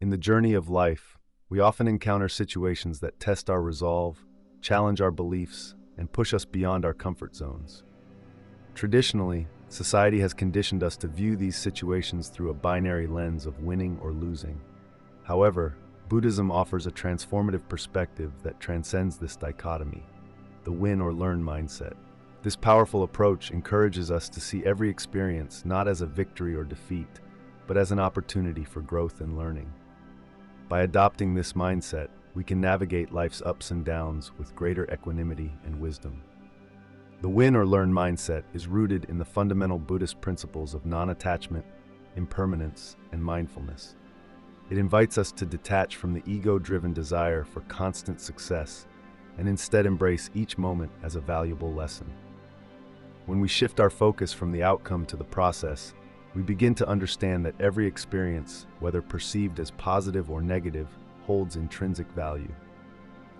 In the journey of life, we often encounter situations that test our resolve, challenge our beliefs, and push us beyond our comfort zones. Traditionally, society has conditioned us to view these situations through a binary lens of winning or losing. However, Buddhism offers a transformative perspective that transcends this dichotomy, the win or learn mindset. This powerful approach encourages us to see every experience not as a victory or defeat, but as an opportunity for growth and learning. By adopting this mindset, we can navigate life's ups and downs with greater equanimity and wisdom. The win or learn mindset is rooted in the fundamental Buddhist principles of non-attachment, impermanence, and mindfulness. It invites us to detach from the ego-driven desire for constant success and instead embrace each moment as a valuable lesson. When we shift our focus from the outcome to the process, we begin to understand that every experience, whether perceived as positive or negative, holds intrinsic value.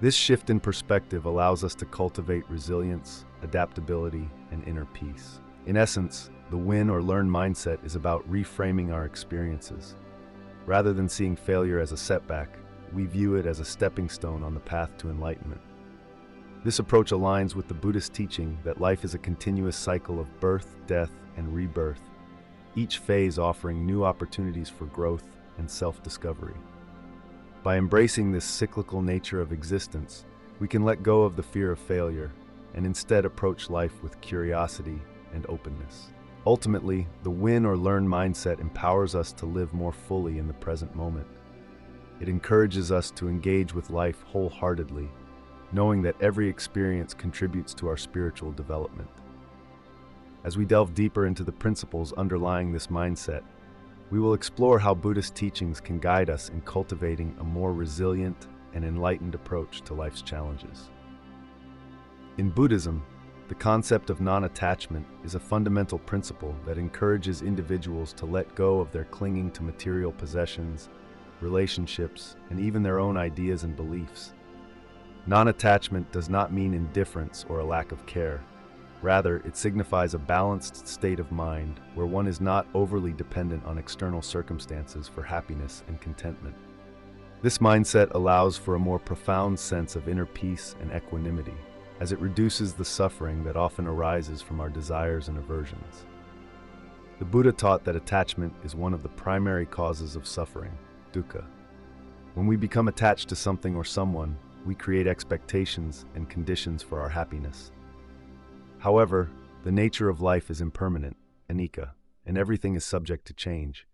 This shift in perspective allows us to cultivate resilience, adaptability, and inner peace. In essence, the win or learn mindset is about reframing our experiences. Rather than seeing failure as a setback, we view it as a stepping stone on the path to enlightenment. This approach aligns with the Buddhist teaching that life is a continuous cycle of birth, death, and rebirth, each phase offering new opportunities for growth and self-discovery. By embracing this cyclical nature of existence, we can let go of the fear of failure and instead approach life with curiosity and openness. Ultimately, the win or learn mindset empowers us to live more fully in the present moment. It encourages us to engage with life wholeheartedly, knowing that every experience contributes to our spiritual development. As we delve deeper into the principles underlying this mindset, we will explore how Buddhist teachings can guide us in cultivating a more resilient and enlightened approach to life's challenges. In Buddhism, the concept of non-attachment is a fundamental principle that encourages individuals to let go of their clinging to material possessions, relationships, and even their own ideas and beliefs. Non-attachment does not mean indifference or a lack of care. Rather, it signifies a balanced state of mind where one is not overly dependent on external circumstances for happiness and contentment. This mindset allows for a more profound sense of inner peace and equanimity, as it reduces the suffering that often arises from our desires and aversions. The Buddha taught that attachment is one of the primary causes of suffering, dukkha. When we become attached to something or someone, we create expectations and conditions for our happiness. However, the nature of life is impermanent, anicca, and everything is subject to change.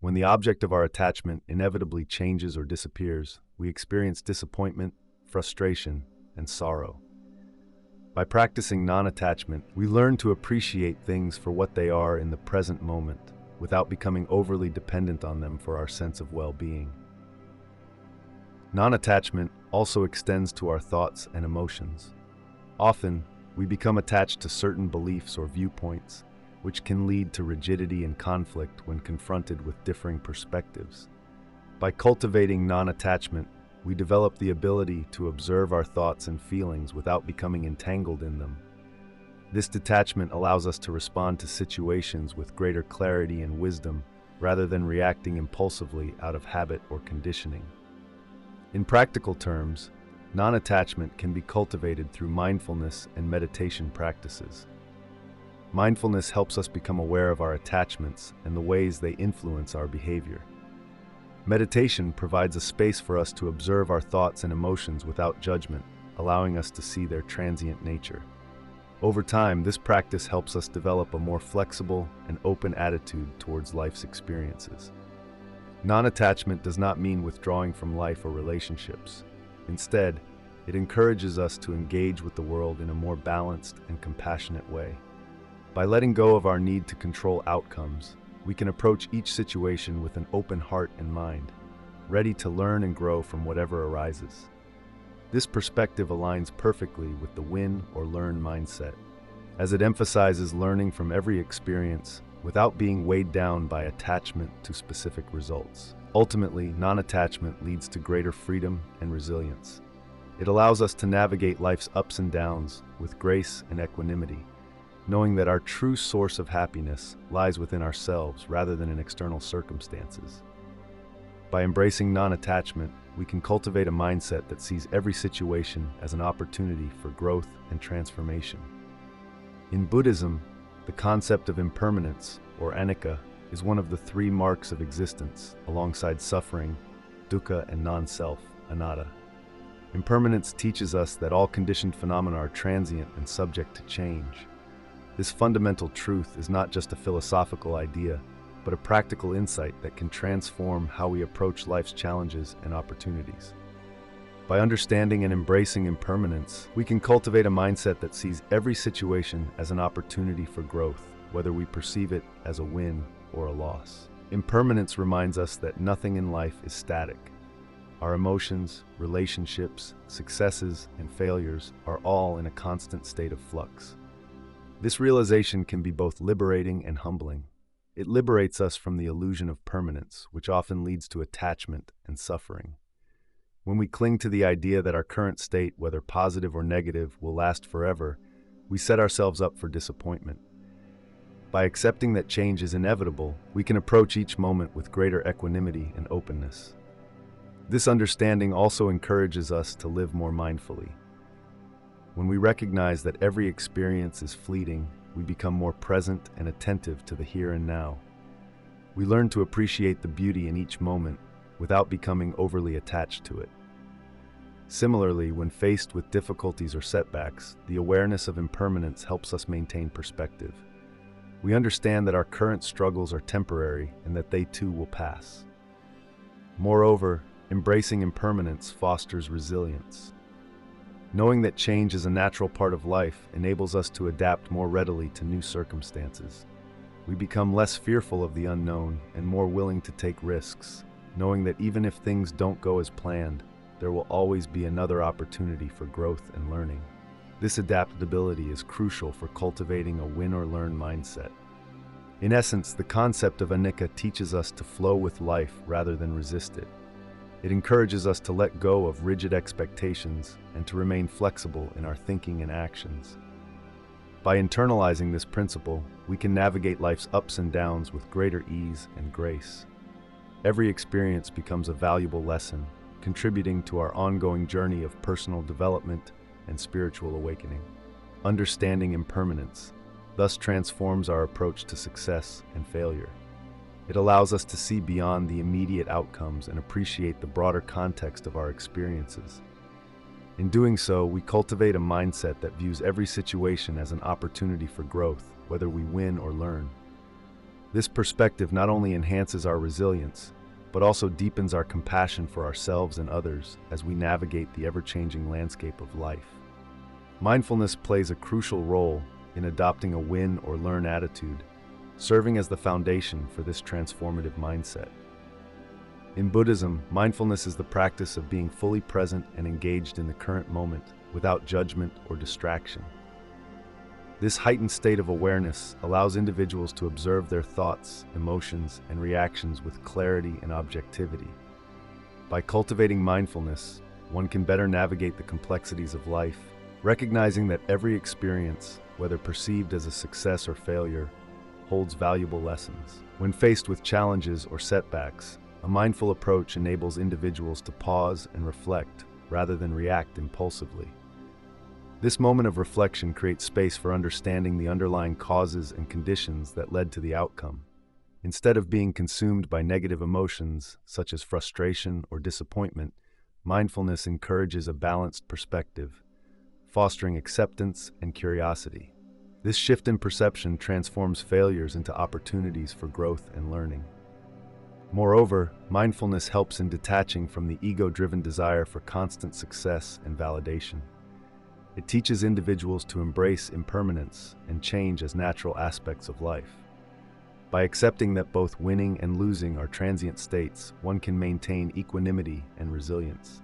When the object of our attachment inevitably changes or disappears, we experience disappointment, frustration, and sorrow. By practicing non-attachment, we learn to appreciate things for what they are in the present moment, without becoming overly dependent on them for our sense of well-being. Non-attachment also extends to our thoughts and emotions. Often, we become attached to certain beliefs or viewpoints, which can lead to rigidity and conflict when confronted with differing perspectives. By cultivating non-attachment, we develop the ability to observe our thoughts and feelings without becoming entangled in them. This detachment allows us to respond to situations with greater clarity and wisdom, rather than reacting impulsively out of habit or conditioning. In practical terms, non-attachment can be cultivated through mindfulness and meditation practices. Mindfulness helps us become aware of our attachments and the ways they influence our behavior. Meditation provides a space for us to observe our thoughts and emotions without judgment, allowing us to see their transient nature. Over time, this practice helps us develop a more flexible and open attitude towards life's experiences. Non-attachment does not mean withdrawing from life or relationships. Instead, it encourages us to engage with the world in a more balanced and compassionate way. By letting go of our need to control outcomes, we can approach each situation with an open heart and mind, ready to learn and grow from whatever arises. This perspective aligns perfectly with the win or learn mindset, as it emphasizes learning from every experience without being weighed down by attachment to specific results. Ultimately, non-attachment leads to greater freedom and resilience. It allows us to navigate life's ups and downs with grace and equanimity, knowing that our true source of happiness lies within ourselves rather than in external circumstances. By embracing non-attachment, we can cultivate a mindset that sees every situation as an opportunity for growth and transformation. In Buddhism, the concept of impermanence, or anicca, is one of the three marks of existence, alongside suffering, dukkha, and non-self, anatta. Impermanence teaches us that all conditioned phenomena are transient and subject to change. This fundamental truth is not just a philosophical idea, but a practical insight that can transform how we approach life's challenges and opportunities. By understanding and embracing impermanence, we can cultivate a mindset that sees every situation as an opportunity for growth, whether we perceive it as a win or a loss. Impermanence reminds us that nothing in life is static. Our emotions, relationships, successes, and failures are all in a constant state of flux. This realization can be both liberating and humbling. It liberates us from the illusion of permanence, which often leads to attachment and suffering. When we cling to the idea that our current state, whether positive or negative, will last forever, we set ourselves up for disappointment. By accepting that change is inevitable, we can approach each moment with greater equanimity and openness. This understanding also encourages us to live more mindfully. When we recognize that every experience is fleeting, we become more present and attentive to the here and now. We learn to appreciate the beauty in each moment without becoming overly attached to it. Similarly, when faced with difficulties or setbacks, the awareness of impermanence helps us maintain perspective. We understand that our current struggles are temporary and that they too will pass. Moreover, embracing impermanence fosters resilience. Knowing that change is a natural part of life enables us to adapt more readily to new circumstances. We become less fearful of the unknown and more willing to take risks, knowing that even if things don't go as planned, there will always be another opportunity for growth and learning. This adaptability is crucial for cultivating a win-or-learn mindset. In essence, the concept of anicca teaches us to flow with life rather than resist it. It encourages us to let go of rigid expectations and to remain flexible in our thinking and actions. By internalizing this principle, we can navigate life's ups and downs with greater ease and grace. Every experience becomes a valuable lesson, contributing to our ongoing journey of personal development and spiritual awakening. Understanding impermanence thus transforms our approach to success and failure. It allows us to see beyond the immediate outcomes and appreciate the broader context of our experiences. In doing so, we cultivate a mindset that views every situation as an opportunity for growth, whether we win or learn. This perspective not only enhances our resilience, but also deepens our compassion for ourselves and others as we navigate the ever-changing landscape of life. Mindfulness plays a crucial role in adopting a win or learn attitude, serving as the foundation for this transformative mindset. In Buddhism, mindfulness is the practice of being fully present and engaged in the current moment without judgment or distraction. This heightened state of awareness allows individuals to observe their thoughts, emotions, and reactions with clarity and objectivity. By cultivating mindfulness, one can better navigate the complexities of life, recognizing that every experience, whether perceived as a success or failure, holds valuable lessons. When faced with challenges or setbacks, a mindful approach enables individuals to pause and reflect rather than react impulsively. This moment of reflection creates space for understanding the underlying causes and conditions that led to the outcome. Instead of being consumed by negative emotions, such as frustration or disappointment, mindfulness encourages a balanced perspective, fostering acceptance and curiosity. This shift in perception transforms failures into opportunities for growth and learning. Moreover, mindfulness helps in detaching from the ego-driven desire for constant success and validation. It teaches individuals to embrace impermanence and change as natural aspects of life. By accepting that both winning and losing are transient states, one can maintain equanimity and resilience.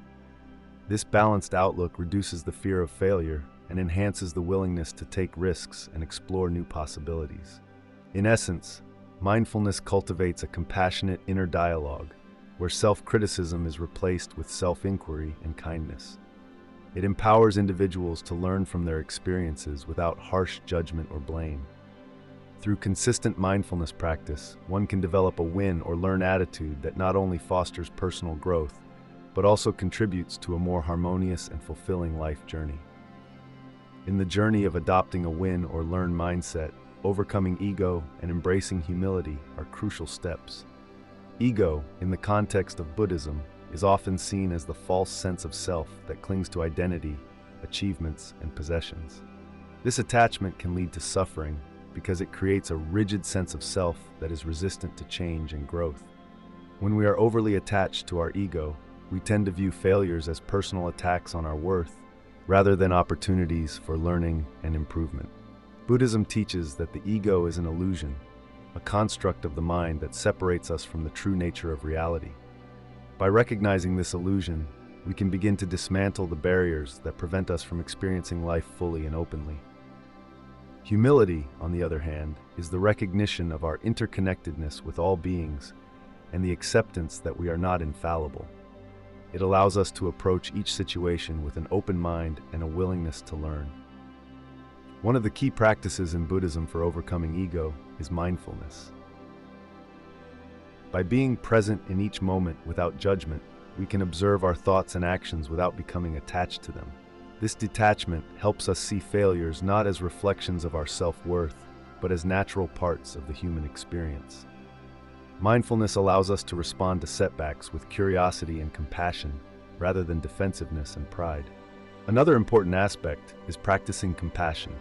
This balanced outlook reduces the fear of failure and enhances the willingness to take risks and explore new possibilities. In essence, mindfulness cultivates a compassionate inner dialogue, where self-criticism is replaced with self-inquiry and kindness. It empowers individuals to learn from their experiences without harsh judgment or blame. Through consistent mindfulness practice, one can develop a win or learn attitude that not only fosters personal growth, but also contributes to a more harmonious and fulfilling life journey. In the journey of adopting a win or learn mindset, overcoming ego and embracing humility are crucial steps. Ego, in the context of Buddhism, is often seen as the false sense of self that clings to identity, achievements, and possessions. This attachment can lead to suffering because it creates a rigid sense of self that is resistant to change and growth. When we are overly attached to our ego, we tend to view failures as personal attacks on our worth, rather than opportunities for learning and improvement. Buddhism teaches that the ego is an illusion, a construct of the mind that separates us from the true nature of reality. By recognizing this illusion, we can begin to dismantle the barriers that prevent us from experiencing life fully and openly. Humility, on the other hand, is the recognition of our interconnectedness with all beings and the acceptance that we are not infallible. It allows us to approach each situation with an open mind and a willingness to learn. One of the key practices in Buddhism for overcoming ego is mindfulness. By being present in each moment without judgment, we can observe our thoughts and actions without becoming attached to them. This detachment helps us see failures not as reflections of our self-worth, but as natural parts of the human experience. Mindfulness allows us to respond to setbacks with curiosity and compassion, rather than defensiveness and pride. Another important aspect is practicing compassion,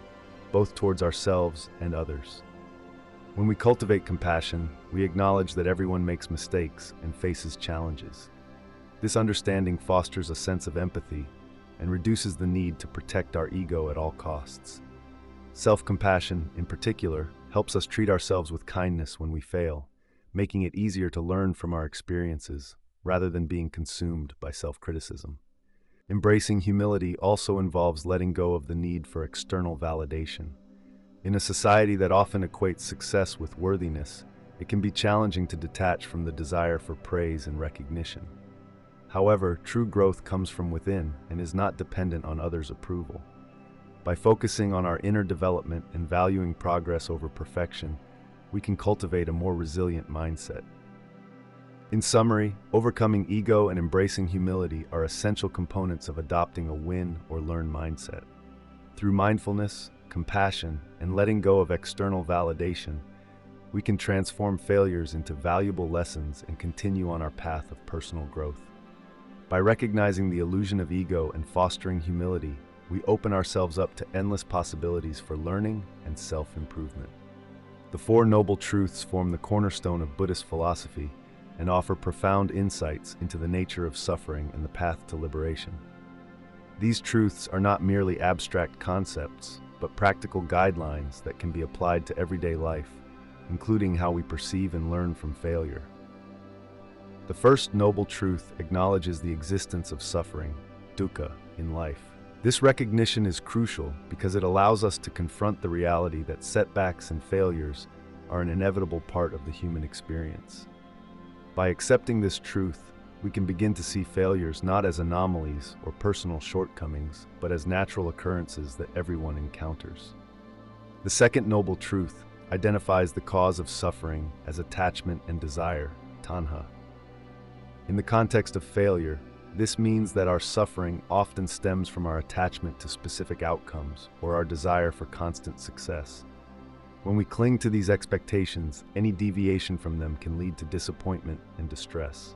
both towards ourselves and others. When we cultivate compassion, we acknowledge that everyone makes mistakes and faces challenges. This understanding fosters a sense of empathy and reduces the need to protect our ego at all costs. Self-compassion, in particular, helps us treat ourselves with kindness when we fail, making it easier to learn from our experiences rather than being consumed by self-criticism. Embracing humility also involves letting go of the need for external validation. In a society that often equates success with worthiness, it can be challenging to detach from the desire for praise and recognition. However, true growth comes from within and is not dependent on others' approval. By focusing on our inner development and valuing progress over perfection, we can cultivate a more resilient mindset. In summary, overcoming ego and embracing humility are essential components of adopting a win or learn mindset. Through mindfulness, compassion, and letting go of external validation, we can transform failures into valuable lessons and continue on our path of personal growth. By recognizing the illusion of ego and fostering humility, we open ourselves up to endless possibilities for learning and self-improvement. The Four Noble Truths form the cornerstone of Buddhist philosophy and offer profound insights into the nature of suffering and the path to liberation. These truths are not merely abstract concepts, but practical guidelines that can be applied to everyday life, including how we perceive and learn from failure. The first noble truth acknowledges the existence of suffering, dukkha, in life. This recognition is crucial because it allows us to confront the reality that setbacks and failures are an inevitable part of the human experience. By accepting this truth, we can begin to see failures not as anomalies or personal shortcomings, but as natural occurrences that everyone encounters. The second noble truth identifies the cause of suffering as attachment and desire, tanha. In the context of failure, this means that our suffering often stems from our attachment to specific outcomes or our desire for constant success. When we cling to these expectations, any deviation from them can lead to disappointment and distress.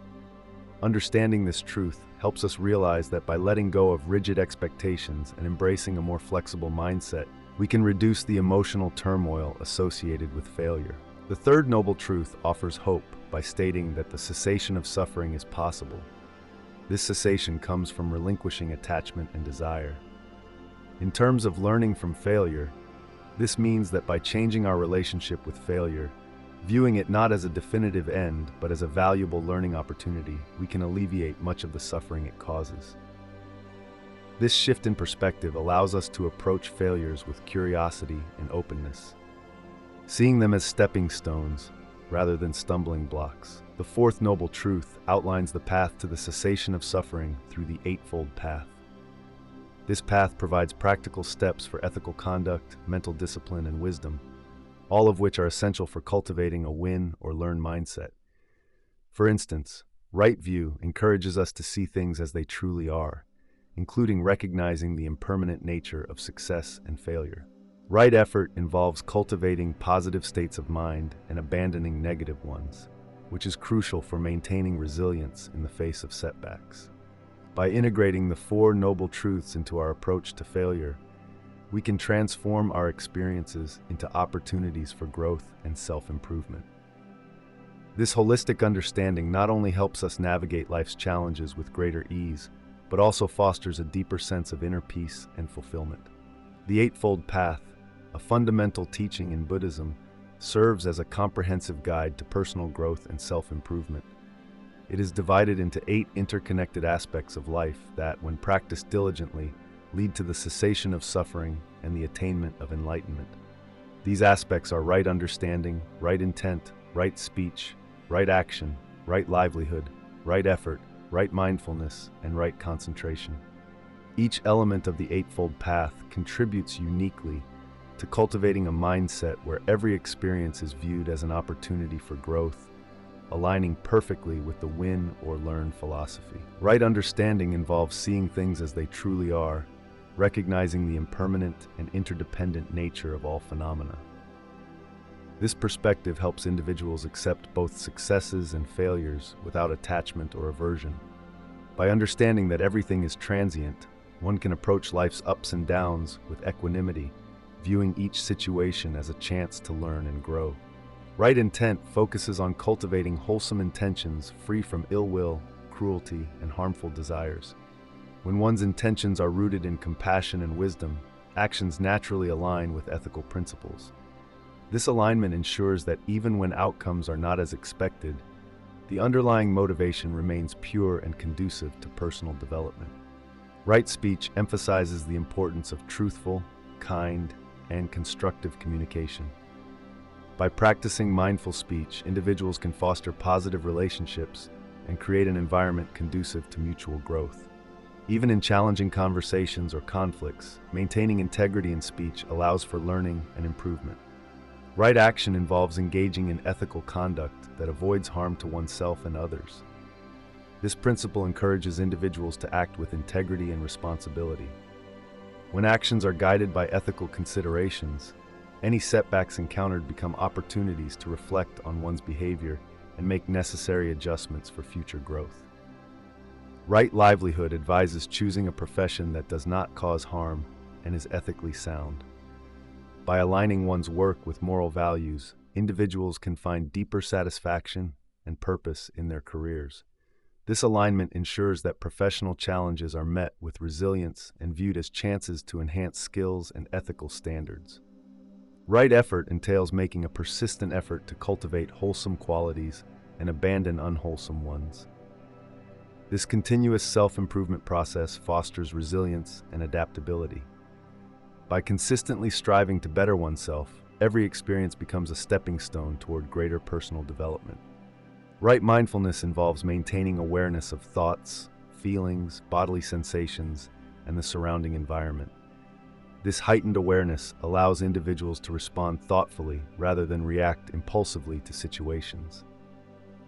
Understanding this truth helps us realize that by letting go of rigid expectations and embracing a more flexible mindset, we can reduce the emotional turmoil associated with failure. The third noble truth offers hope by stating that the cessation of suffering is possible. This cessation comes from relinquishing attachment and desire. In terms of learning from failure, this means that by changing our relationship with failure, viewing it not as a definitive end, but as a valuable learning opportunity, we can alleviate much of the suffering it causes. This shift in perspective allows us to approach failures with curiosity and openness, seeing them as stepping stones rather than stumbling blocks. The fourth noble truth outlines the path to the cessation of suffering through the Eightfold Path. This path provides practical steps for ethical conduct, mental discipline, and wisdom, all of which are essential for cultivating a win or learn mindset. For instance, right view encourages us to see things as they truly are, including recognizing the impermanent nature of success and failure. Right effort involves cultivating positive states of mind and abandoning negative ones, which is crucial for maintaining resilience in the face of setbacks. By integrating the Four Noble Truths into our approach to failure, we can transform our experiences into opportunities for growth and self-improvement. This holistic understanding not only helps us navigate life's challenges with greater ease, but also fosters a deeper sense of inner peace and fulfillment. The Eightfold Path, a fundamental teaching in Buddhism, serves as a comprehensive guide to personal growth and self-improvement. It is divided into 8 interconnected aspects of life that, when practiced diligently, lead to the cessation of suffering and the attainment of enlightenment. These aspects are right understanding, right intent, right speech, right action, right livelihood, right effort, right mindfulness, and right concentration. Each element of the Eightfold Path contributes uniquely to cultivating a mindset where every experience is viewed as an opportunity for growth, aligning perfectly with the win or learn philosophy. Right understanding involves seeing things as they truly are, recognizing the impermanent and interdependent nature of all phenomena. This perspective helps individuals accept both successes and failures without attachment or aversion. By understanding that everything is transient, one can approach life's ups and downs with equanimity, viewing each situation as a chance to learn and grow. Right intent focuses on cultivating wholesome intentions free from ill will, cruelty, and harmful desires. When one's intentions are rooted in compassion and wisdom, actions naturally align with ethical principles. This alignment ensures that even when outcomes are not as expected, the underlying motivation remains pure and conducive to personal development. Right speech emphasizes the importance of truthful, kind, and constructive communication. By practicing mindful speech, individuals can foster positive relationships and create an environment conducive to mutual growth. Even in challenging conversations or conflicts, maintaining integrity in speech allows for learning and improvement. Right action involves engaging in ethical conduct that avoids harm to oneself and others. This principle encourages individuals to act with integrity and responsibility. When actions are guided by ethical considerations, any setbacks encountered become opportunities to reflect on one's behavior and make necessary adjustments for future growth. Right livelihood advises choosing a profession that does not cause harm and is ethically sound. By aligning one's work with moral values, individuals can find deeper satisfaction and purpose in their careers. This alignment ensures that professional challenges are met with resilience and viewed as chances to enhance skills and ethical standards. Right effort entails making a persistent effort to cultivate wholesome qualities and abandon unwholesome ones. This continuous self-improvement process fosters resilience and adaptability. By consistently striving to better oneself, every experience becomes a stepping stone toward greater personal development. Right mindfulness involves maintaining awareness of thoughts, feelings, bodily sensations, and the surrounding environment. This heightened awareness allows individuals to respond thoughtfully rather than react impulsively to situations.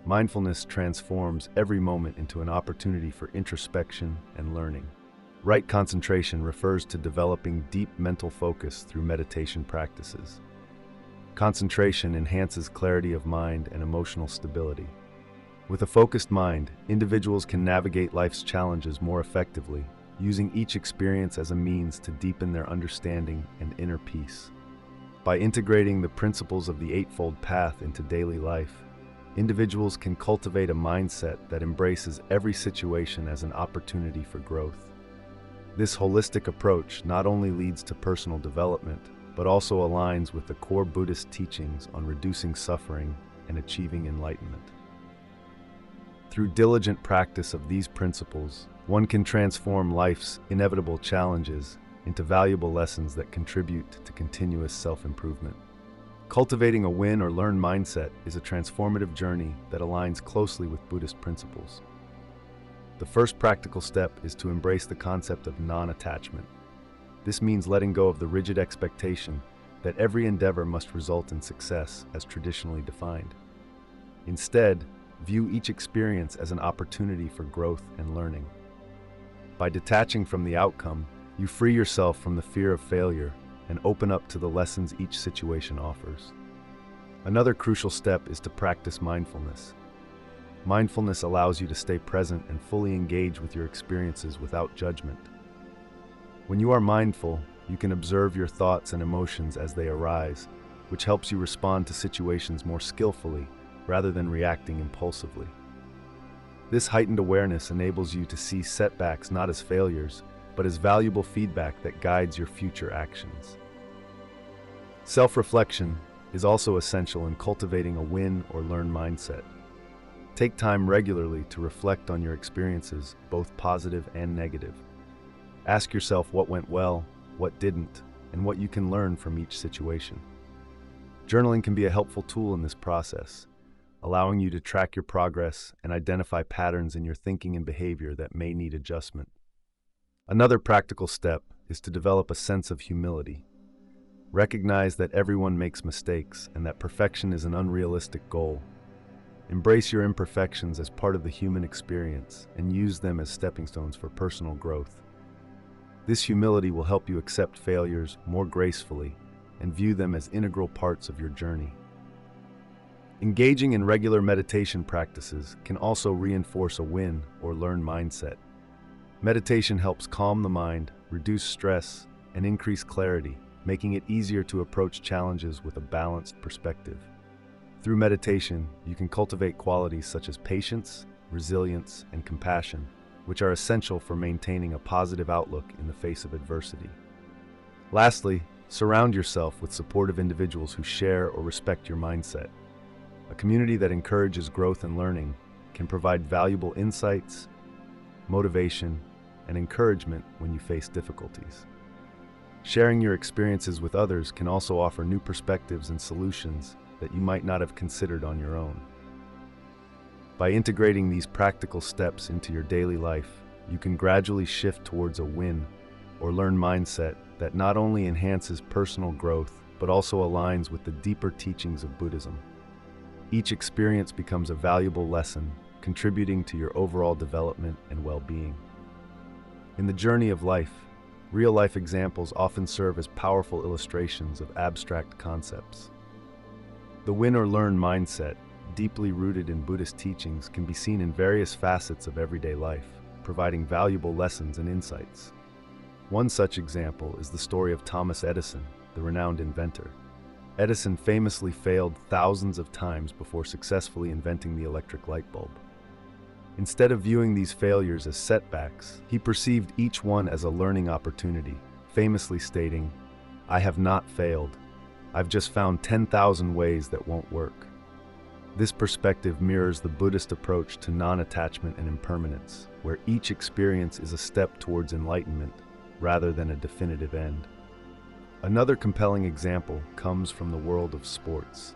Mindfulness transforms every moment into an opportunity for introspection and learning. Right concentration refers to developing deep mental focus through meditation practices. Concentration enhances clarity of mind and emotional stability. With a focused mind, individuals can navigate life's challenges more effectively, using each experience as a means to deepen their understanding and inner peace. By integrating the principles of the Eightfold Path into daily life, individuals can cultivate a mindset that embraces every situation as an opportunity for growth. This holistic approach not only leads to personal development, but also aligns with the core Buddhist teachings on reducing suffering and achieving enlightenment. Through diligent practice of these principles, one can transform life's inevitable challenges into valuable lessons that contribute to continuous self-improvement. Cultivating a win or learn mindset is a transformative journey that aligns closely with Buddhist principles. The first practical step is to embrace the concept of non-attachment. This means letting go of the rigid expectation that every endeavor must result in success as traditionally defined. Instead, view each experience as an opportunity for growth and learning. By detaching from the outcome, you free yourself from the fear of failure and open up to the lessons each situation offers. Another crucial step is to practice mindfulness. Mindfulness allows you to stay present and fully engage with your experiences without judgment. When you are mindful, you can observe your thoughts and emotions as they arise, which helps you respond to situations more skillfully rather than reacting impulsively. This heightened awareness enables you to see setbacks not as failures, but as valuable feedback that guides your future actions. Self-reflection is also essential in cultivating a win or learn mindset. Take time regularly to reflect on your experiences, both positive and negative. Ask yourself what went well, what didn't, and what you can learn from each situation. Journaling can be a helpful tool in this process, allowing you to track your progress and identify patterns in your thinking and behavior that may need adjustment. Another practical step is to develop a sense of humility. Recognize that everyone makes mistakes and that perfection is an unrealistic goal. Embrace your imperfections as part of the human experience and use them as stepping stones for personal growth. This humility will help you accept failures more gracefully and view them as integral parts of your journey. Engaging in regular meditation practices can also reinforce a win or learn mindset. Meditation helps calm the mind, reduce stress, and increase clarity, making it easier to approach challenges with a balanced perspective. Through meditation, you can cultivate qualities such as patience, resilience, and compassion, which are essential for maintaining a positive outlook in the face of adversity. Lastly, surround yourself with supportive individuals who share or respect your mindset. A community that encourages growth and learning can provide valuable insights, motivation, and encouragement when you face difficulties. Sharing your experiences with others can also offer new perspectives and solutions that you might not have considered on your own. By integrating these practical steps into your daily life, you can gradually shift towards a win or learn mindset that not only enhances personal growth, but also aligns with the deeper teachings of Buddhism. Each experience becomes a valuable lesson, contributing to your overall development and well-being. In the journey of life, real-life examples often serve as powerful illustrations of abstract concepts. The win or learn mindset, deeply rooted in Buddhist teachings, can be seen in various facets of everyday life, providing valuable lessons and insights. One such example is the story of Thomas Edison, the renowned inventor. Edison famously failed thousands of times before successfully inventing the electric light bulb. Instead of viewing these failures as setbacks, he perceived each one as a learning opportunity, famously stating, "I have not failed. I've just found 10,000 ways that won't work." This perspective mirrors the Buddhist approach to non-attachment and impermanence, where each experience is a step towards enlightenment rather than a definitive end. Another compelling example comes from the world of sports.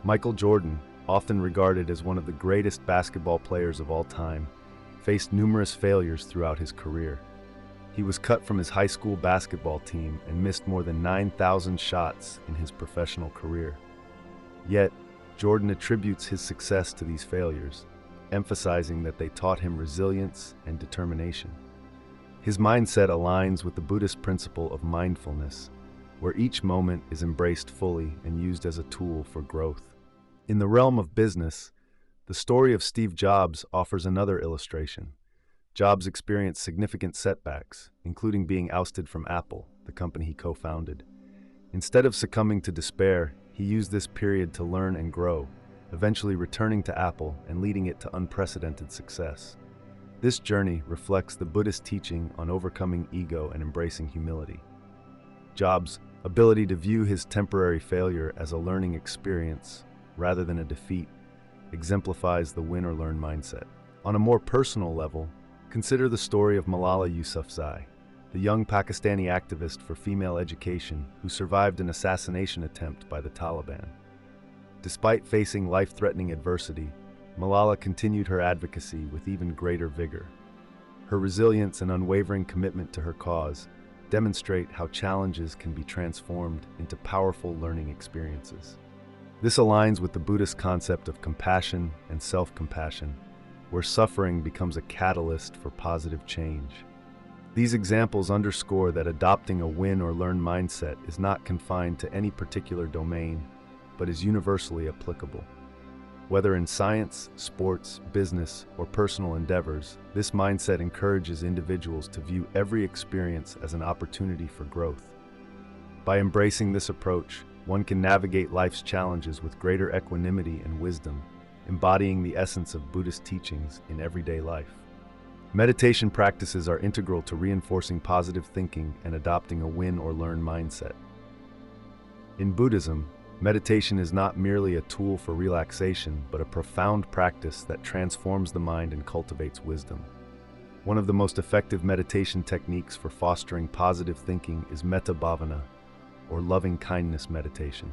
Michael Jordan, often regarded as one of the greatest basketball players of all time, faced numerous failures throughout his career. He was cut from his high school basketball team and missed more than 9,000 shots in his professional career. Yet, Jordan attributes his success to these failures, emphasizing that they taught him resilience and determination. His mindset aligns with the Buddhist principle of mindfulness, where each moment is embraced fully and used as a tool for growth. In the realm of business, the story of Steve Jobs offers another illustration. Jobs experienced significant setbacks, including being ousted from Apple, the company he co-founded. Instead of succumbing to despair, he used this period to learn and grow, eventually returning to Apple and leading it to unprecedented success. This journey reflects the Buddhist teaching on overcoming ego and embracing humility. Jobs' ability to view his temporary failure as a learning experience rather than a defeat exemplifies the win or learn mindset. On a more personal level, consider the story of Malala Yousafzai, the young Pakistani activist for female education who survived an assassination attempt by the Taliban. Despite facing life-threatening adversity, Malala continued her advocacy with even greater vigor. Her resilience and unwavering commitment to her cause demonstrate how challenges can be transformed into powerful learning experiences. This aligns with the Buddhist concept of compassion and self-compassion, where suffering becomes a catalyst for positive change. These examples underscore that adopting a win or learn mindset is not confined to any particular domain, but is universally applicable. Whether in science, sports, business, or personal endeavors, this mindset encourages individuals to view every experience as an opportunity for growth. By embracing this approach, one can navigate life's challenges with greater equanimity and wisdom, embodying the essence of Buddhist teachings in everyday life. Meditation practices are integral to reinforcing positive thinking and adopting a win or learn mindset. In Buddhism, meditation is not merely a tool for relaxation, but a profound practice that transforms the mind and cultivates wisdom. One of the most effective meditation techniques for fostering positive thinking is metta bhavana, or loving-kindness meditation.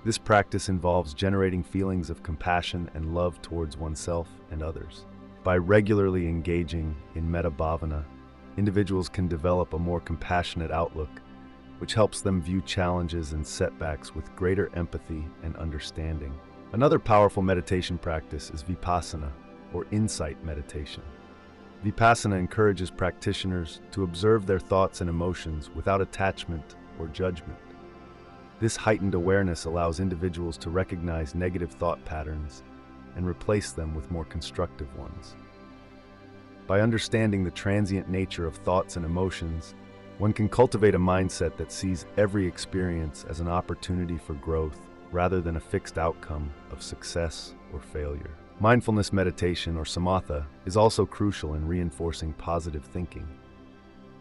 This practice involves generating feelings of compassion and love towards oneself and others. By regularly engaging in metta bhavana, individuals can develop a more compassionate outlook, which helps them view challenges and setbacks with greater empathy and understanding. Another powerful meditation practice is vipassana, or insight meditation. Vipassana encourages practitioners to observe their thoughts and emotions without attachment or judgment. This heightened awareness allows individuals to recognize negative thought patterns and replace them with more constructive ones. By understanding the transient nature of thoughts and emotions, one can cultivate a mindset that sees every experience as an opportunity for growth rather than a fixed outcome of success or failure. Mindfulness meditation, or samatha, is also crucial in reinforcing positive thinking.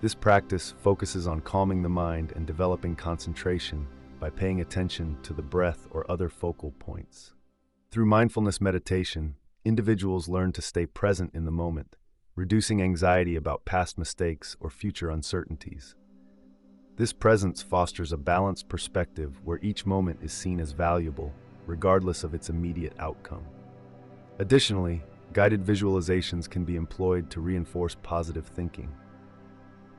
This practice focuses on calming the mind and developing concentration by paying attention to the breath or other focal points. Through mindfulness meditation, individuals learn to stay present in the moment, reducing anxiety about past mistakes or future uncertainties. This presence fosters a balanced perspective where each moment is seen as valuable, regardless of its immediate outcome. Additionally, guided visualizations can be employed to reinforce positive thinking.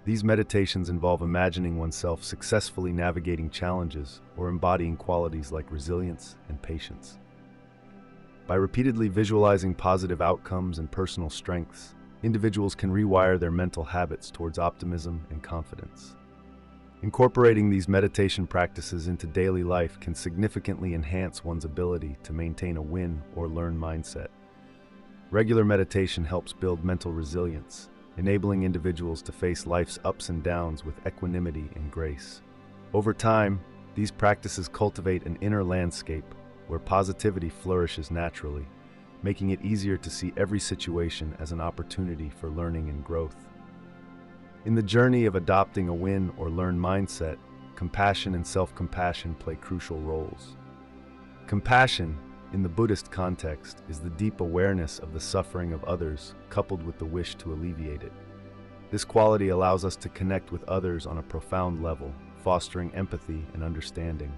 These meditations involve imagining oneself successfully navigating challenges or embodying qualities like resilience and patience. By repeatedly visualizing positive outcomes and personal strengths, individuals can rewire their mental habits towards optimism and confidence. Incorporating these meditation practices into daily life can significantly enhance one's ability to maintain a win or learn mindset. Regular meditation helps build mental resilience, enabling individuals to face life's ups and downs with equanimity and grace. Over time, these practices cultivate an inner landscape where positivity flourishes naturally, making it easier to see every situation as an opportunity for learning and growth. In the journey of adopting a win or learn mindset, compassion and self-compassion play crucial roles. Compassion, in the Buddhist context, is the deep awareness of the suffering of others, coupled with the wish to alleviate it. This quality allows us to connect with others on a profound level, fostering empathy and understanding.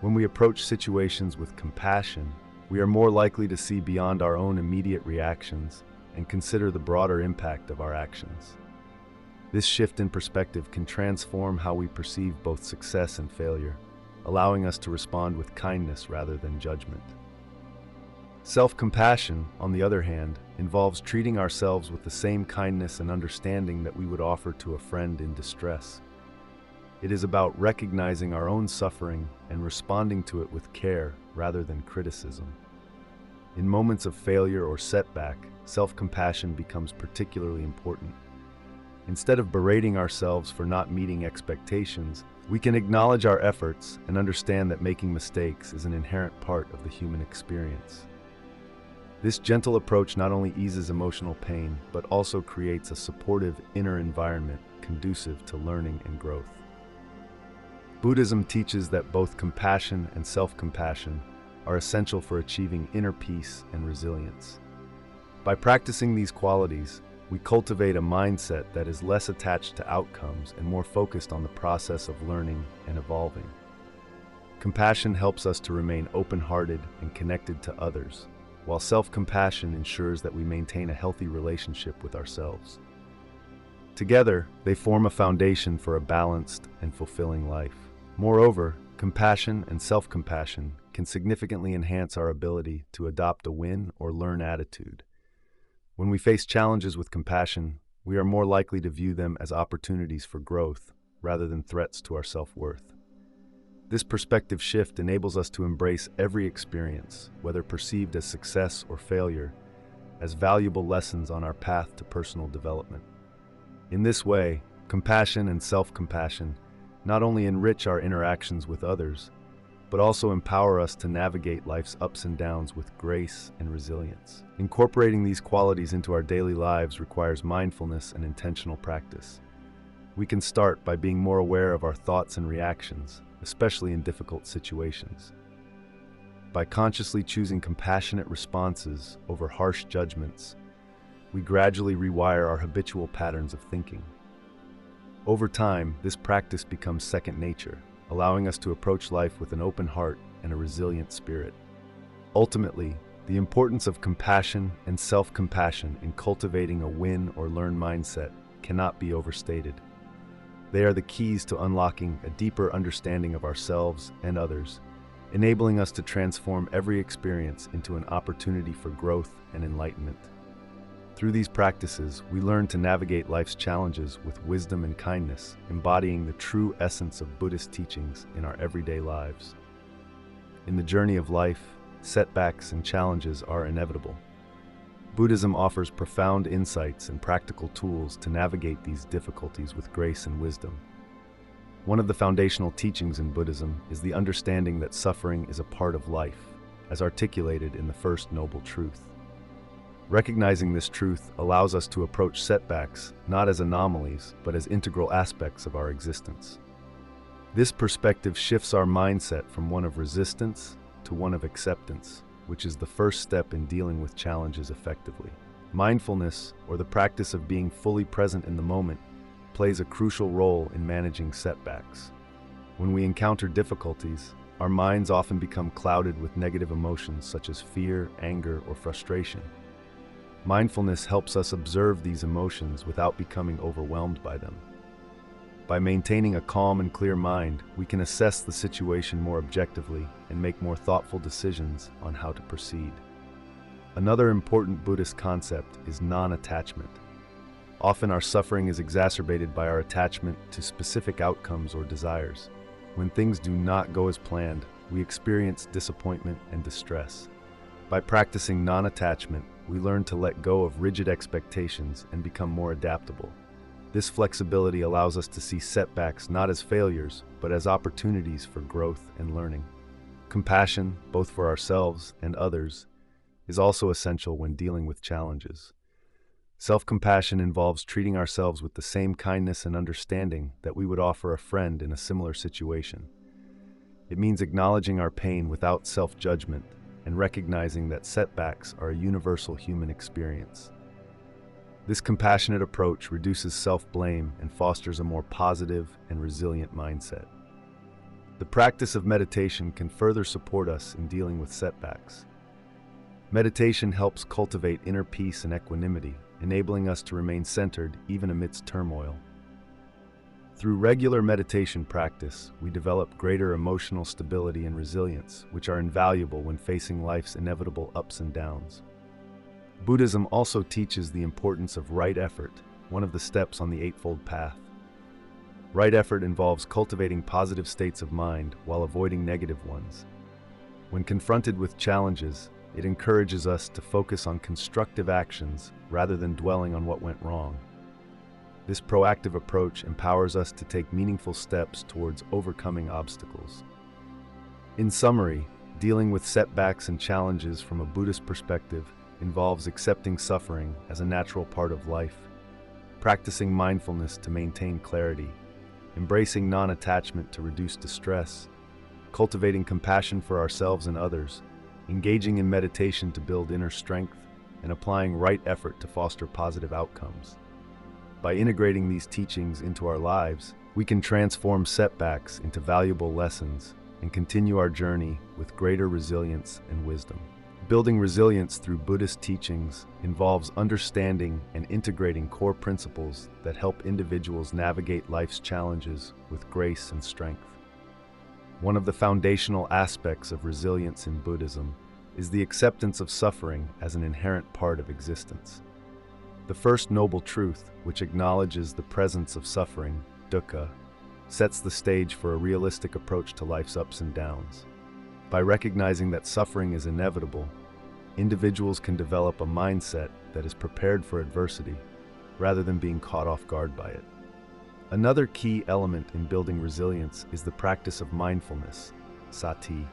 When we approach situations with compassion, we are more likely to see beyond our own immediate reactions and consider the broader impact of our actions. This shift in perspective can transform how we perceive both success and failure, allowing us to respond with kindness rather than judgment. Self-compassion, on the other hand, involves treating ourselves with the same kindness and understanding that we would offer to a friend in distress. It is about recognizing our own suffering and responding to it with care rather than criticism. In moments of failure or setback, self-compassion becomes particularly important. Instead of berating ourselves for not meeting expectations, we can acknowledge our efforts and understand that making mistakes is an inherent part of the human experience. This gentle approach not only eases emotional pain, but also creates a supportive inner environment conducive to learning and growth. Buddhism teaches that both compassion and self-compassion are essential for achieving inner peace and resilience. By practicing these qualities, we cultivate a mindset that is less attached to outcomes and more focused on the process of learning and evolving. Compassion helps us to remain open-hearted and connected to others, while self-compassion ensures that we maintain a healthy relationship with ourselves. Together, they form a foundation for a balanced and fulfilling life. Moreover, compassion and self-compassion can significantly enhance our ability to adopt a win or learn attitude. When we face challenges with compassion, we are more likely to view them as opportunities for growth rather than threats to our self-worth. This perspective shift enables us to embrace every experience, whether perceived as success or failure, as valuable lessons on our path to personal development. In this way, compassion and self-compassion not only enrich our interactions with others, but also empower us to navigate life's ups and downs with grace and resilience. Incorporating these qualities into our daily lives requires mindfulness and intentional practice. We can start by being more aware of our thoughts and reactions, especially in difficult situations. By consciously choosing compassionate responses over harsh judgments, we gradually rewire our habitual patterns of thinking. Over time, this practice becomes second nature, allowing us to approach life with an open heart and a resilient spirit. Ultimately, the importance of compassion and self-compassion in cultivating a win or learn mindset cannot be overstated. They are the keys to unlocking a deeper understanding of ourselves and others, enabling us to transform every experience into an opportunity for growth and enlightenment. Through these practices, we learn to navigate life's challenges with wisdom and kindness, embodying the true essence of Buddhist teachings in our everyday lives. In the journey of life, setbacks and challenges are inevitable. Buddhism offers profound insights and practical tools to navigate these difficulties with grace and wisdom. One of the foundational teachings in Buddhism is the understanding that suffering is a part of life, as articulated in the First Noble Truth. Recognizing this truth allows us to approach setbacks not as anomalies, but as integral aspects of our existence. This perspective shifts our mindset from one of resistance to one of acceptance, which is the first step in dealing with challenges effectively. Mindfulness, or the practice of being fully present in the moment, plays a crucial role in managing setbacks. When we encounter difficulties, our minds often become clouded with negative emotions such as fear, anger, or frustration. Mindfulness helps us observe these emotions without becoming overwhelmed by them. By maintaining a calm and clear mind, we can assess the situation more objectively and make more thoughtful decisions on how to proceed. Another important Buddhist concept is non-attachment. Often our suffering is exacerbated by our attachment to specific outcomes or desires. When things do not go as planned, we experience disappointment and distress. By practicing non-attachment, we learn to let go of rigid expectations and become more adaptable. This flexibility allows us to see setbacks not as failures, but as opportunities for growth and learning. Compassion, both for ourselves and others, is also essential when dealing with challenges. Self-compassion involves treating ourselves with the same kindness and understanding that we would offer a friend in a similar situation. It means acknowledging our pain without self-judgment and recognizing that setbacks are a universal human experience. This compassionate approach reduces self-blame and fosters a more positive and resilient mindset. The practice of meditation can further support us in dealing with setbacks. Meditation helps cultivate inner peace and equanimity, enabling us to remain centered even amidst turmoil. Through regular meditation practice, we develop greater emotional stability and resilience, which are invaluable when facing life's inevitable ups and downs. Buddhism also teaches the importance of right effort, one of the steps on the Eightfold Path. Right effort involves cultivating positive states of mind while avoiding negative ones. When confronted with challenges, it encourages us to focus on constructive actions rather than dwelling on what went wrong. This proactive approach empowers us to take meaningful steps towards overcoming obstacles. In summary, dealing with setbacks and challenges from a Buddhist perspective involves accepting suffering as a natural part of life, practicing mindfulness to maintain clarity, embracing non-attachment to reduce distress, cultivating compassion for ourselves and others, engaging in meditation to build inner strength, and applying right effort to foster positive outcomes. By integrating these teachings into our lives, we can transform setbacks into valuable lessons and continue our journey with greater resilience and wisdom. Building resilience through Buddhist teachings involves understanding and integrating core principles that help individuals navigate life's challenges with grace and strength. One of the foundational aspects of resilience in Buddhism is the acceptance of suffering as an inherent part of existence. The first noble truth, which acknowledges the presence of suffering, dukkha, sets the stage for a realistic approach to life's ups and downs. By recognizing that suffering is inevitable, individuals can develop a mindset that is prepared for adversity rather than being caught off guard by it. Another key element in building resilience is the practice of mindfulness, sati.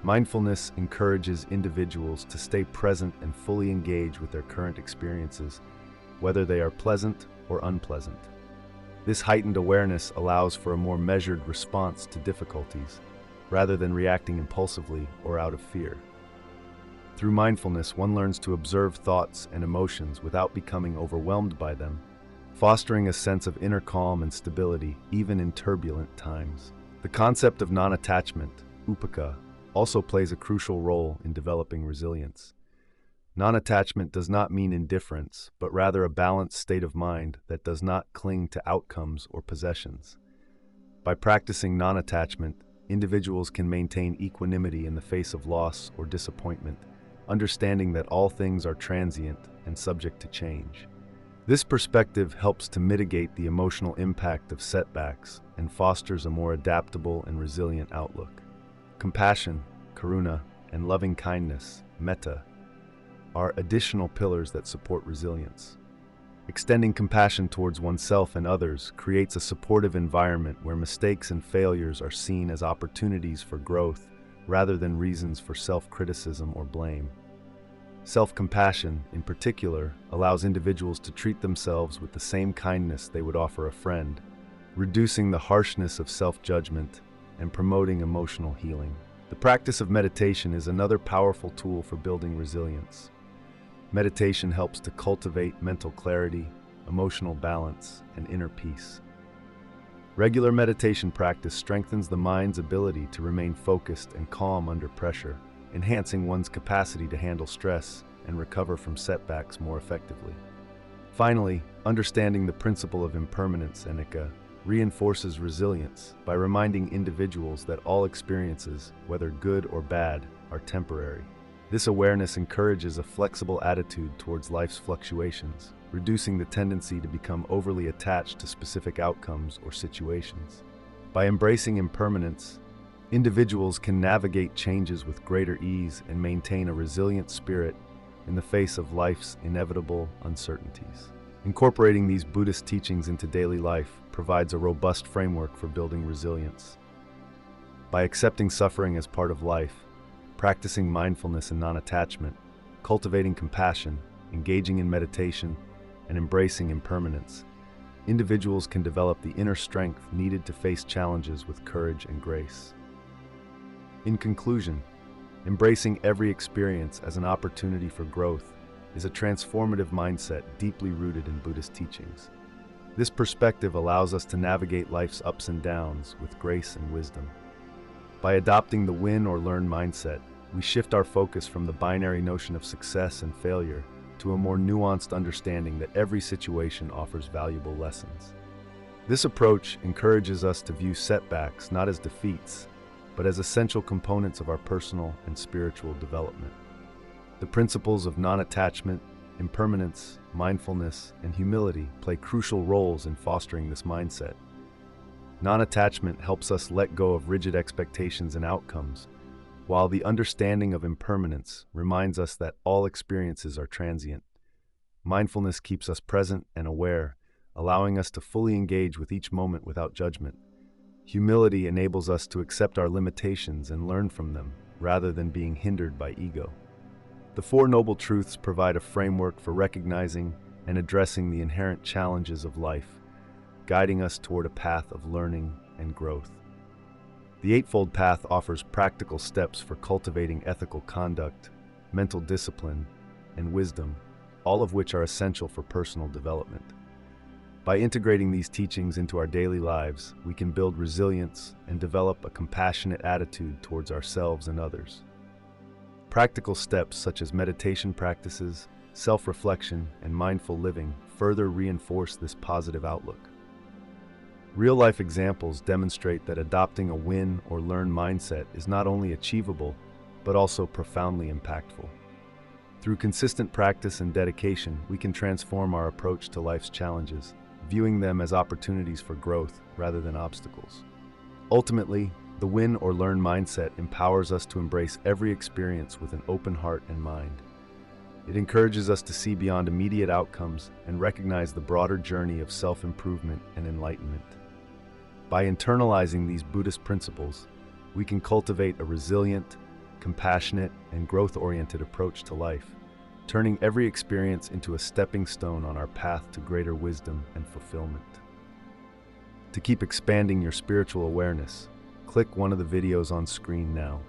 Mindfulness encourages individuals to stay present and fully engage with their current experiences, whether they are pleasant or unpleasant. This heightened awareness allows for a more measured response to difficulties, rather than reacting impulsively or out of fear. Through mindfulness, one learns to observe thoughts and emotions without becoming overwhelmed by them, fostering a sense of inner calm and stability even in turbulent times. The concept of non-attachment, upekkha, also plays a crucial role in developing resilience. Non-attachment does not mean indifference, but rather a balanced state of mind that does not cling to outcomes or possessions. By practicing non-attachment, individuals can maintain equanimity in the face of loss or disappointment, understanding that all things are transient and subject to change. This perspective helps to mitigate the emotional impact of setbacks and fosters a more adaptable and resilient outlook. Compassion, karuna, and loving kindness, metta, are additional pillars that support resilience. Extending compassion towards oneself and others creates a supportive environment where mistakes and failures are seen as opportunities for growth rather than reasons for self-criticism or blame. Self-compassion, in particular, allows individuals to treat themselves with the same kindness they would offer a friend, reducing the harshness of self-judgment and promoting emotional healing. The practice of meditation is another powerful tool for building resilience. Meditation helps to cultivate mental clarity, emotional balance, and inner peace. Regular meditation practice strengthens the mind's ability to remain focused and calm under pressure, enhancing one's capacity to handle stress and recover from setbacks more effectively. Finally, understanding the principle of impermanence, anicca, reinforces resilience by reminding individuals that all experiences, whether good or bad, are temporary. This awareness encourages a flexible attitude towards life's fluctuations, reducing the tendency to become overly attached to specific outcomes or situations. By embracing impermanence, individuals can navigate changes with greater ease and maintain a resilient spirit in the face of life's inevitable uncertainties. Incorporating these Buddhist teachings into daily life provides a robust framework for building resilience. By accepting suffering as part of life, practicing mindfulness and non-attachment, cultivating compassion, engaging in meditation, and embracing impermanence, individuals can develop the inner strength needed to face challenges with courage and grace. In conclusion, embracing every experience as an opportunity for growth is a transformative mindset deeply rooted in Buddhist teachings. This perspective allows us to navigate life's ups and downs with grace and wisdom. By adopting the win or learn mindset, we shift our focus from the binary notion of success and failure to a more nuanced understanding that every situation offers valuable lessons. This approach encourages us to view setbacks not as defeats, but as essential components of our personal and spiritual development. The principles of non-attachment, impermanence, mindfulness, and humility play crucial roles in fostering this mindset. Non-attachment helps us let go of rigid expectations and outcomes, while the understanding of impermanence reminds us that all experiences are transient. Mindfulness keeps us present and aware, allowing us to fully engage with each moment without judgment. Humility enables us to accept our limitations and learn from them, rather than being hindered by ego. The Four Noble Truths provide a framework for recognizing and addressing the inherent challenges of life, guiding us toward a path of learning and growth. The Eightfold Path offers practical steps for cultivating ethical conduct, mental discipline, and wisdom, all of which are essential for personal development. By integrating these teachings into our daily lives, we can build resilience and develop a compassionate attitude towards ourselves and others. Practical steps such as meditation practices, self-reflection, and mindful living further reinforce this positive outlook. Real-life examples demonstrate that adopting a win or learn mindset is not only achievable, but also profoundly impactful. Through consistent practice and dedication, we can transform our approach to life's challenges, viewing them as opportunities for growth rather than obstacles. Ultimately, the win or learn mindset empowers us to embrace every experience with an open heart and mind. It encourages us to see beyond immediate outcomes and recognize the broader journey of self-improvement and enlightenment. By internalizing these Buddhist principles, we can cultivate a resilient, compassionate, and growth-oriented approach to life, turning every experience into a stepping stone on our path to greater wisdom and fulfillment. To keep expanding your spiritual awareness, click one of the videos on screen now.